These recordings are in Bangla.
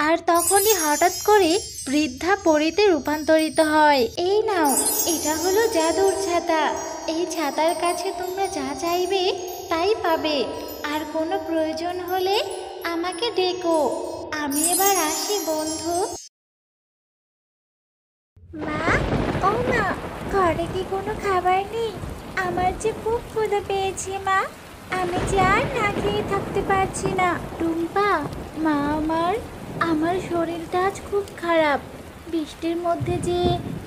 আর তখনই হঠাৎ করে বৃদ্ধা পরীতে রূপান্তরিত হয়। এই নাও, এটা হলো জাদুর ছাতা। এই ছাতার কাছে তোমরা যা চাইবে তাই পাবে। আর কোনো প্রয়োজন হলে আমাকে ডেকো। আমি এবার আসি বন্ধু। মা, ও মা, ঘরে কি কোনো খাবার নেই? আমার যে খুব ক্ষুধা পেয়েছে মা। আমি যে আর না খেয়ে থাকতে পারছি না। টুম্পা, মা আমার শরীরটা আজ খুব খারাপ। বৃষ্টির মধ্যে যে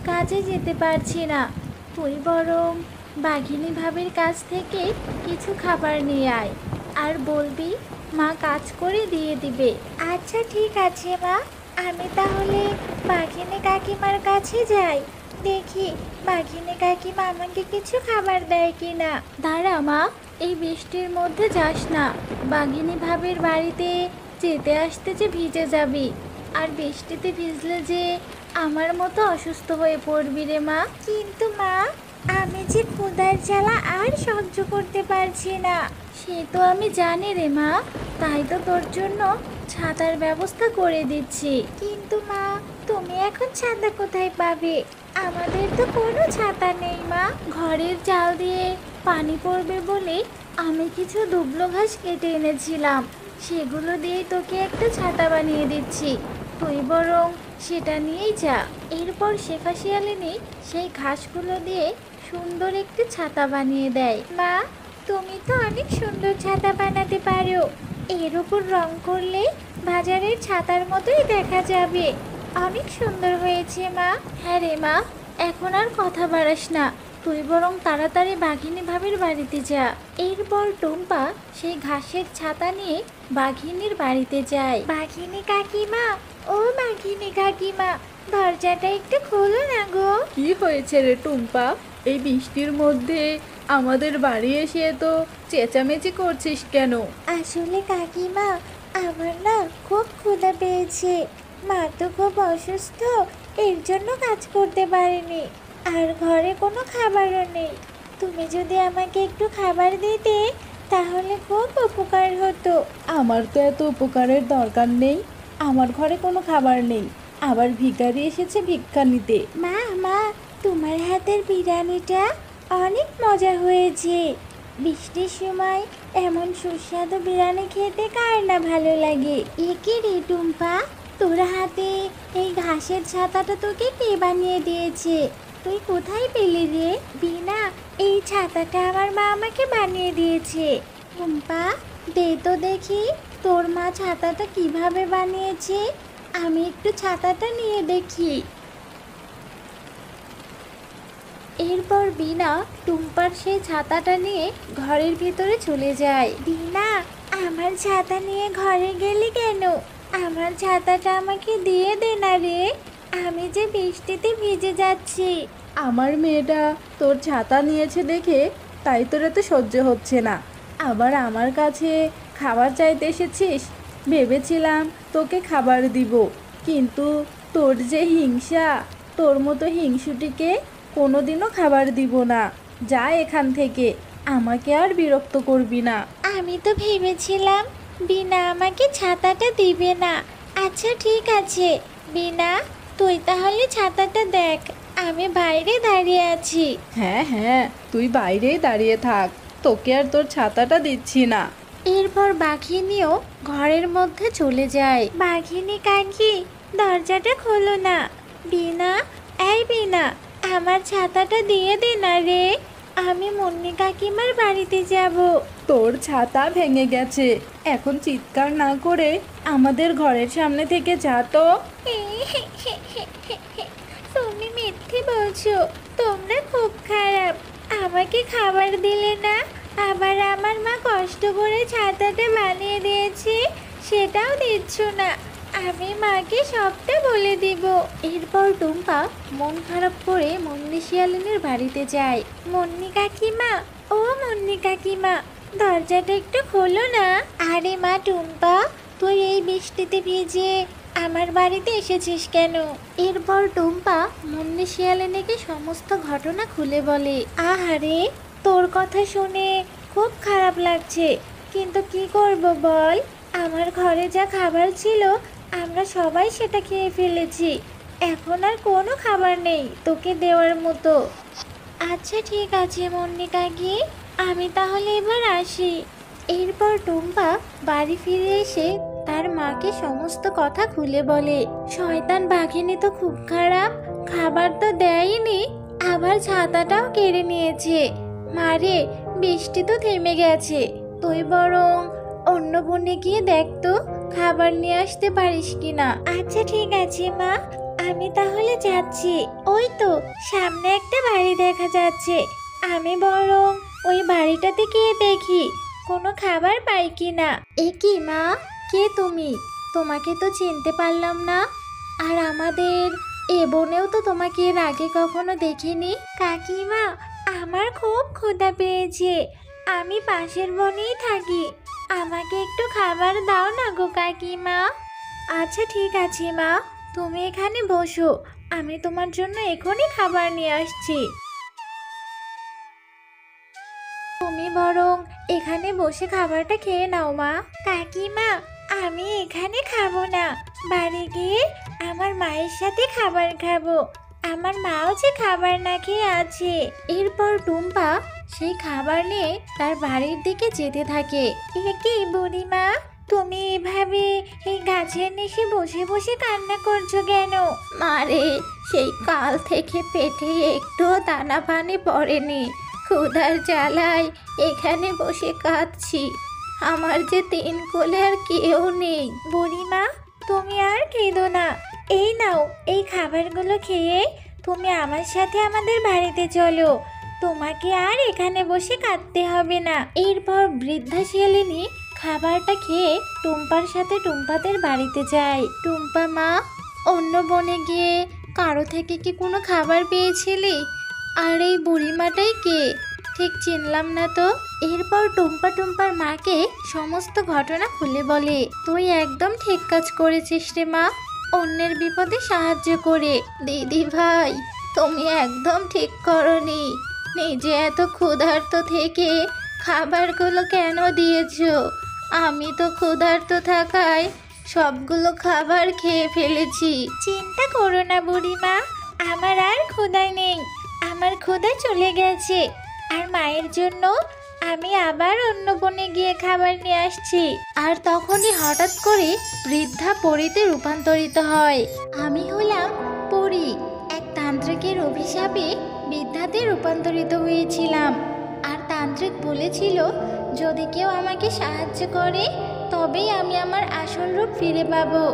কাজে যেতে পারছি না। তুই বরং বাঘিনী ভাবির কাছ থেকে কিছু খাবার নিয়ে আয়, আর বলবি মা কাজ করে দিয়ে দিবে। আচ্ছা ঠিক আছে মা, আমি তাহলে বাঘিনী কাকিমার কাছে যাই। দেখি বাঘিনী কাকিমা আমাকে কিছু খাবার দেয় কিনা। দাঁড়া মা, এই বৃষ্টির মধ্যে যাস না। বাঘিনী ভাবির বাড়িতে যেতে আসতে যে ভিজে যাবি, আর বৃষ্টিতে ভিজলে যে আমার মতো অসুস্থ হয়ে পড়বি রে মা। কিন্তু মা, আমি যে ক্ষুধার জ্বালা আর সহ্য করতে পারছি না। সে তো আমি জানি রে মা, তাই তো তোর জন্য ছাতার ব্যবস্থা করে দিচ্ছি। কিন্তু মা, তুমি এখন ছাতা কোথায় পাবে? আমাদের তো কোনো ছাতা নেই মা। ঘরের চাল দিয়ে পানি পড়বে বলে আমি কিছু দুবলো ঘাস কেটে এনেছিলাম। সেগুলো দিয়ে তোকে একটা ছাতা বানিয়ে দিচ্ছি। তুই বরং সেটা নিয়েই যা। এরপর শেফা শিয়ালিনী সেই ঘাসগুলো দিয়ে সুন্দর একটি ছাতা বানিয়ে দেয়। মা, তুমি তো অনেক সুন্দর ছাতা বানাতে পারো। এর উপর রং করলে বাজারের ছাতার মতোই দেখা যাবে। অনেক সুন্দর হয়েছে মা। হ্যাঁ রে মা, এখন আর কথা বাড়াস না। তুই বরং তাড়াতাড়ি বাঘিনী ভাবির বাড়িতে যা। এরপর টুম্পা সেই ঘাসের ছাতা নিয়ে বাঘিনীর বাড়িতে যায়। বাঘিনী কাকিমা, ও বাঘিনী কাকিমা, দরজাটা একটু খোলো না গো। কি হয়েছে রে টুম্পা? এই বৃষ্টির মধ্যে আমাদের বাড়ি এসে তো চেঁচামেচি করছিস কেন? আসলে কাকিমা, আমার না খুব ক্ষুধা পেয়েছে। মা তো খুব অসুস্থ, এর জন্য কাজ করতে পারেনি। আর ঘরে কোনো খাবারও নেই। তুমি যদি আমাকে একটু খাবার দিতে তাহলে খুব উপকার হতো। আমার তো এত উপকারের দরকার নেই। আমার ঘরে কোনো খাবার নেই, আবার ভিখারি এসেছে ভিক্ষা নিতে। মা, মা, তোমার হাতের বিরিয়ানিটা অনেক মজা হয়েছে। বৃষ্টির সময় এমন সুস্বাদু বিরিয়ানি খেতে কার না ভালো লাগে। একে রে টুম্পা, তোর হাতে এই ঘাসের ছাতাটা তোকে কে বানিয়ে দিয়েছে? তুই কোথায় পেলি রে? বিনা, এই ছাতাটা আমার মা আমাকে বানিয়ে দিয়েছে। টুম্পা, দে তো দেখি তোর মা ছাতাটা কিভাবে বানিয়েছে। আমি একটু ছাতাটা নিয়ে দেখি। এরপর বিনা টুম্পার সেই ছাতাটা নিয়ে ঘরের ভিতরে চলে যায়। বিনা, আমার ছাতা নিয়ে ঘরে গেলি কেন? আমার ছাতাটা আমাকে দিয়ে দে না রে, আমি যে বৃষ্টিতে ভিজে যাচ্ছি। আমার মেয়েটা তোর ছাতা নিয়েছে দেখে তাই তোর এত সহ্য হচ্ছে না, আবার আমার কাছে খাবার চাইতে এসেছিস। ভেবেছিলাম তোকে খাবার দিব, কিন্তু তোর যে হিংসা, তোর মতো হিংসুটিকে কোনোদিনও খাবার দিব না। যা এখান থেকে, আমাকে আর বিরক্ত করবি না। আমি তো ভেবেছিলাম বিনা আমাকে ছাতাটা দিবে না। আচ্ছা ঠিক আছে বিনা, তুই তাহলে ছাতাটা দেখ, আমি বাইরে দাঁড়িয়ে আছি। হ্যাঁ হ্যাঁ, তুই বাইরেই দাঁড়িয়ে থাক, তোকে আর তোর ছাতাটা দিচ্ছি না। এরপর বাঘিনীও ঘরের মধ্যে চলে যায়। বাঘিনী কাকি, দরজাটা খোলো না। বিনা, এই বিনা, আমার ছাতাটা দিয়ে দে না রে, আমি মুন্নি কাকিমার বাড়িতে যাব। তোর ছাতা ভেঙে গেছে, এখন চিৎকার না করে আমাদের ঘরের সামনে থেকে যা তো। তুমি মিথ্যে বলছো, তোমরা খুব খারাপ। আমাকে খাবার দিলে না, আবার আমার মা কষ্ট করে ছাতাটা বানিয়ে দিয়েছে সেটাও দিচ্ছ না। আমি মাকে সবটা বলে দিব। এরপর টুম্পা মন খারাপ করে মুন্নি শিয়ালিনীর বাড়িতে যায়। মুন্নি কাকিমা, ও মুন্নি কাকিমা, দরজাটা একটু খোলো না। আরে মা টুম্পা, তুই এই বৃষ্টিতে ভিজে আমার বাড়িতে এসেছিস কেন? এরপর টুম্পা মুন্নি শিয়ালিনীকে সমস্ত ঘটনা খুলে বলে। আহারে, তোর কথা শুনে খুব খারাপ লাগছে, কিন্তু কি করব বল, আমার ঘরে যা খাবার ছিল আমরা সবাই সেটা খেয়ে ফেলেছি। এখন আর কোনো খাবার নেই তোকে দেওয়ার মতো। আচ্ছা ঠিক আছে মুন্নি কাকি, আমি তাহলে এবার আসি। এরপর টুম্পা বাড়ি ফিরে এসে তার মাকে সমস্ত কথা খুলে বলে। শয়তান বাঘিনী তো খুব খারাপ, খাবার তো দেয়নি, আবার ছাতাটাও কেড়ে নিয়েছে। মারে, বৃষ্টি তো থেমে গেছে, তুই বরং অন্য বনে গিয়ে দেখ তো খাবার নিয়ে আসতে পারিস কিনা। আচ্ছা ঠিক আছে মা, আমি তাহলে যাচ্ছি। ওই তো সামনে একটা বাড়ি দেখা যাচ্ছে, আমি বরং ওই বাড়িটাতে গিয়ে দেখি কোনো খাবার পাই কিনা। এ কি মা, কে তুমি? তোমাকে তো চিনতে পারলাম না। আর আমাদের এ বনেও তো তোমাকে এর আগে কখনো দেখিনি। কাকিমা, আমার খুব ক্ষুধা পেয়েছে, আমি পাশের বনেই থাকি, আমাকে একটু খাবার দাও না গো কাকিমা। আচ্ছা ঠিক আছে মা, তুমি এখানে বসো, আমি তোমার জন্য এখনই খাবার নিয়ে আসছি। তুমি বরং এখানে বসে খাবারটা খেয়ে নাও মা। কাকিমা, আমি এখানে খাবো না, বাড়ি গিয়ে আমার মায়ের সাথে খাবার খাবো, আমার মাও যে খাবার না খেয়ে আছে। এরপর টুম্পা সেই খাবার নিয়ে তার বাড়ির দিকে যেতে থাকে। এ কি বুড়িমা, তুমি এভাবে এই গাছের নিচে বসে বসে কান্না করছো কেন? মারে, সেই কাল থেকে পেটে একটু দানা পানি পড়েনি, ক্ষুধার জ্বালায় এখানে বসে কাঁদছি। আমার যে তিন কোলে আর কেউ নেই। বুড়িমা, তুমি আর কেঁদো না, এই নাও এই খাবারগুলো খেয়ে তুমি আমার সাথে আমাদের বাড়িতে চলো, তোমাকে আর এখানে বসে কাঁদতে হবে না। এরপর বৃদ্ধা শিয়ালিনী খাবারটা খেয়ে টুম্পার সাথে টুম্পাদের বাড়িতে যায়। টুম্পা মা, অন্য বনে গিয়ে কারো থেকে কি কোনো খাবার পেয়েছিলি? আর এই বুড়িমাটাই কে? ঠিক চিনলাম না তো। এরপর টুম্পা টুম্পার মাকে সমস্ত ঘটনা খুলে বলে। তুই একদম ঠিক কাজ করেছিস রে মা, অন্যের বিপদে সাহায্য করে। দিদি ভাই, তুমি একদম ঠিক করনি, নিজে এত ক্ষুধার্ত থেকে খাবারগুলো কেন দিয়েছো? আমি তো ক্ষুধার্ত থাকায় সবগুলো খাবার খেয়ে ফেলেছি। চিন্তা করো না বুড়িমা, আমার আর ক্ষুধা নেই, আমার ক্ষুধা চলে গেছে। আর মায়ের জন্য আমি আবার অন্য বনে গিয়ে খাবার নিয়ে আসছি। আর তখনই হঠাৎ করে বৃদ্ধা পরীতে রূপান্তরিত হয়। আমি হলাম পরী, এক তান্ত্রিকের অভিশাপে বৃদ্ধাতে রূপান্তরিত হয়েছিলাম। আর তান্ত্রিক বলেছিল যদি কেউ আমাকে সাহায্য করে তবেই আমি আমার আসল রূপ ফিরে পাবো।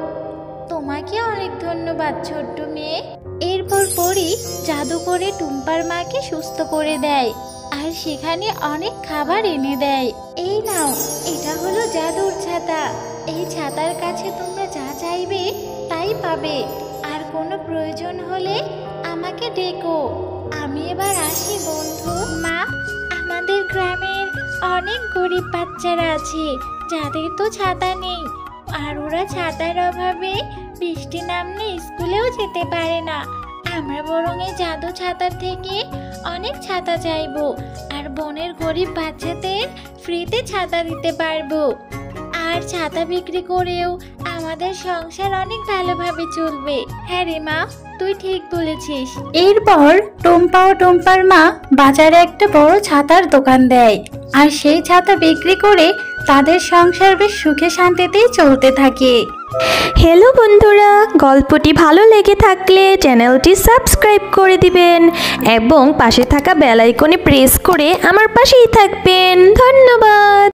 তোমাকে অনেক ধন্যবাদ ছোট্ট মেয়ে। এরপর পরী জাদু করে টুম্পার মাকে সুস্থ করে দেয় আর সেখানে অনেক খাবার এনে দেয়। এই নাও, এটা হলো জাদুর ছাতা, এই ছাতার কাছে তোমরা যা চাইবে তাই পাবে। আর কোনো প্রয়োজন হলে আমাকে ডেকো। আমি এবার আসি বন্ধু। মা, আমাদের গ্রামের অনেক গরিব বাচ্চারা আছে যাদের তো ছাতা নেই, আর ওরা ছাতার অভাবে বৃষ্টি নামলে স্কুলেও যেতে পারে না। আমরা বরং এই জাদু ছাতার থেকে অনেক ছাতা চাইবো, আর বনের গরিব বাচ্চাদের ফ্রিতে ছাতা দিতে পারবো। আর ছাতা বিক্রি করেও আমাদের সংসার অনেক ভালোভাবে চলবে। হ্যাঁ রে মা, তুই ঠিক বলেছিস। এরপর টুম্পা ও টুম্পার মা বাজারে একটা বড় ছাতার দোকান দেয়, আর সেই ছাতা বিক্রি করে তাদের সংসার বেশ সুখে শান্তিতেই চলতে থাকে। হ্যালো বন্ধুরা, গল্পটি ভালো লেগে থাকলে চ্যানেলটি সাবস্ক্রাইব করে দিবেন এবং পাশে থাকা বেল আইকনে প্রেস করে আমার পাশেই থাকবেন। ধন্যবাদ।